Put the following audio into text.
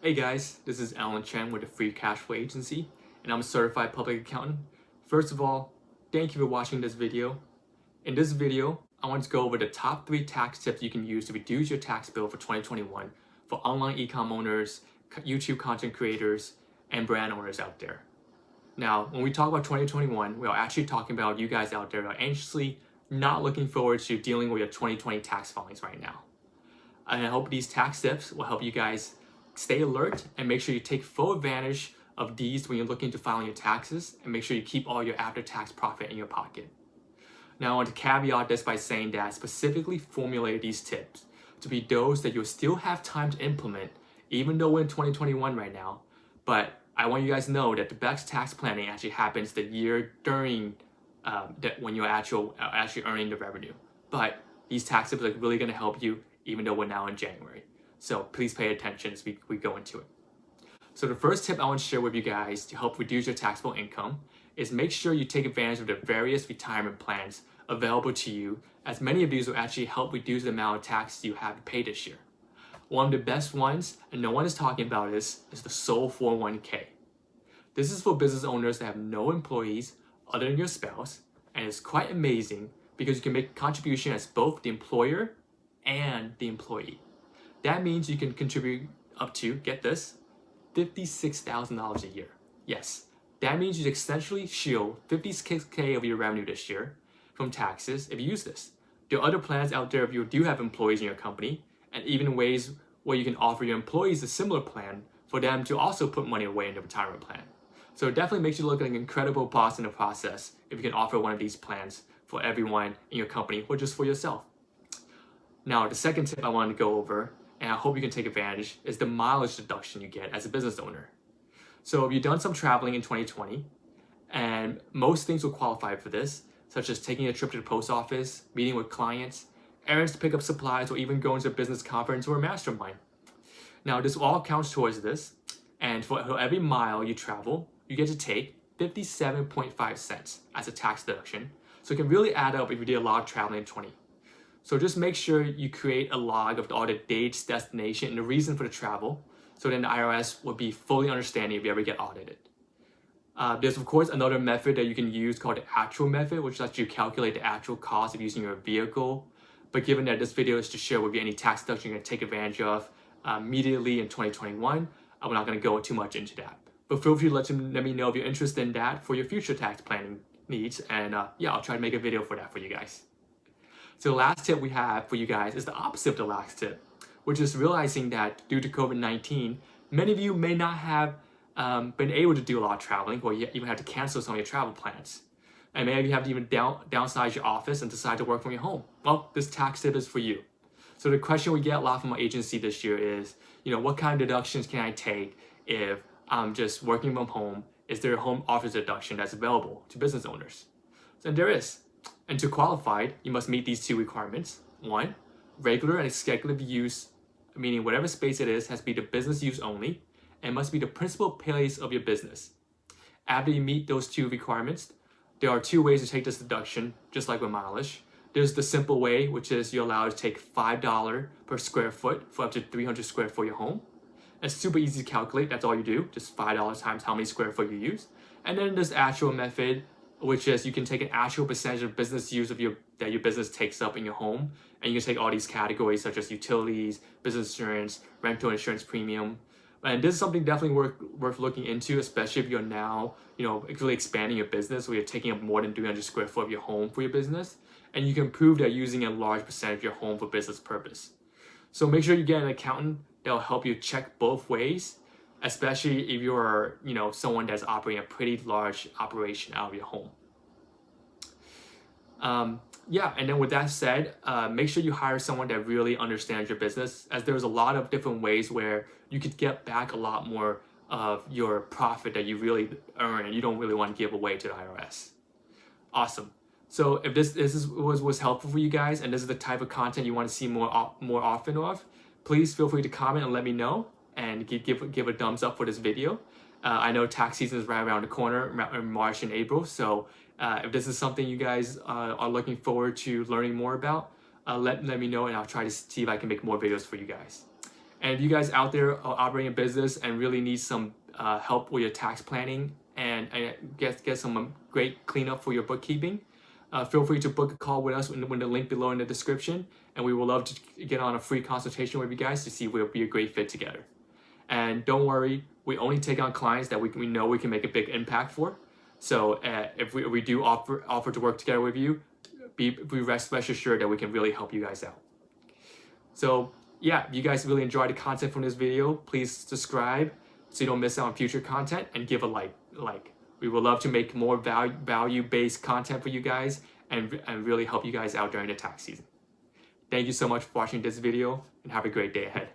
Hey guys, this is Alan Chen with the Free Cash Flow Agency, and I'm a certified public accountant. First of all, thank you for watching this video. In this video, I want to go over the top 3 tax tips you can use to reduce your tax bill for 2021 for online ecom owners, YouTube content creators, and brand owners out there. Now, when we talk about 2021, we are actually talking about you guys out there that are anxiously not looking forward to dealing with your 2020 tax filings right now. And I hope these tax tips will help you guys stay alert and make sure you take full advantage of these when you're looking to file your taxes, and make sure you keep all your after-tax profit in your pocket. Now I want to caveat this by saying that I specifically formulated these tips to be those that you'll still have time to implement even though we're in 2021 right now. But I want you guys to know that the best tax planning actually happens the year during when you're actually earning the revenue. But these tax tips are really going to help you even though we're now in January. So please pay attention as we go into it. So the first tip I want to share with you guys to help reduce your taxable income is make sure you take advantage of the various retirement plans available to you, as many of these will actually help reduce the amount of taxes you have to pay this year. One of the best ones, and no one is talking about this, is the sole 401k. This is for business owners that have no employees other than your spouse, and it's quite amazing because you can make contribution as both the employer and the employee. That means you can contribute up to, get this, $56,000 a year. Yes, that means you essentially shield $56K of your revenue this year from taxes if you use this. There are other plans out there if you do have employees in your company, and even ways where you can offer your employees a similar plan for them to also put money away in the retirement plan. So it definitely makes you look like an incredible boss in the process if you can offer one of these plans for everyone in your company or just for yourself. Now, the second tip I want to go over, and I hope you can take advantage, is the mileage deduction you get as a business owner. So if you've done some traveling in 2020, and most things will qualify for this, such as taking a trip to the post office, meeting with clients, errands to pick up supplies, or even going to a business conference or a mastermind. Now, this all counts towards this, and for every mile you travel, you get to take 57.5 cents as a tax deduction. So it can really add up if you did a lot of traveling in 2020. So just make sure you create a log of all the dates, destination, and the reason for the travel, so then the IRS will be fully understanding if you ever get audited. There's of course another method that you can use called the actual method, which lets you calculate the actual cost of using your vehicle. But given that this video is to share with you any tax deduction you're going to take advantage of immediately in 2021, I'm not going to go too much into that. But feel free to let me know if you're interested in that for your future tax planning needs, and yeah, I'll try to make a video for that for you guys. So the last tip we have for you guys is the opposite of the last tip, which is realizing that due to COVID-19, many of you may not have been able to do a lot of traveling, or you even have to cancel some of your travel plans. And maybe you have to even downsize your office and decide to work from your home. Well, this tax tip is for you. So the question we get a lot from our agency this year is, what kind of deductions can I take if I'm just working from home? Is there a home office deduction that's available to business owners? And there is. And to qualify, you must meet these 2 requirements. 1, regular and speculative use, meaning whatever space it is has to be the business use only, and must be the principal place of your business. After you meet those 2 requirements, there are 2 ways to take this deduction, just like with mileage. There's the simple way, which is you're allowed to take $5 per square foot for up to 300 square foot for your home. It's super easy to calculate, that's all you do, just $5 times how many square foot you use. And then there's the actual method, which is you can take an actual percentage of business use that your business takes up in your home, and you can take all these categories such as utilities, business insurance, rental insurance premium. And this is something definitely worth looking into, especially if you're now, really expanding your business, where you're taking up more than 300 square foot of your home for your business, and you can prove that using a large percentage of your home for business purpose. So make sure you get an accountant that will help you check both ways, especially if you're, someone that's operating a pretty large operation out of your home. Yeah, and then with that said, make sure you hire someone that really understands your business, as there's a lot of different ways where you could get back a lot more of your profit that you really earn and you don't really want to give away to the IRS. Awesome. So if this was helpful for you guys, and this is the type of content you want to see more often of, please feel free to comment and let me know, and give a thumbs up for this video. I know tax season is right around the corner in March and April, so if this is something you guys are looking forward to learning more about, let me know, and I'll try to see if I can make more videos for you guys. And if you guys out there are operating a business and really need some help with your tax planning and get some great cleanup for your bookkeeping, feel free to book a call with us in the link below in the description, and we would love to get on a free consultation with you guys to see if we'll be a great fit together. And don't worry, we only take on clients that we know we can make a big impact for. So if we do offer to work together with you, be rest assured that we can really help you guys out. So yeah, if you guys really enjoyed the content from this video, please subscribe so you don't miss out on future content, and give a like. We would love to make more value-based content for you guys and really help you guys out during the tax season. Thank you so much for watching this video, and have a great day ahead.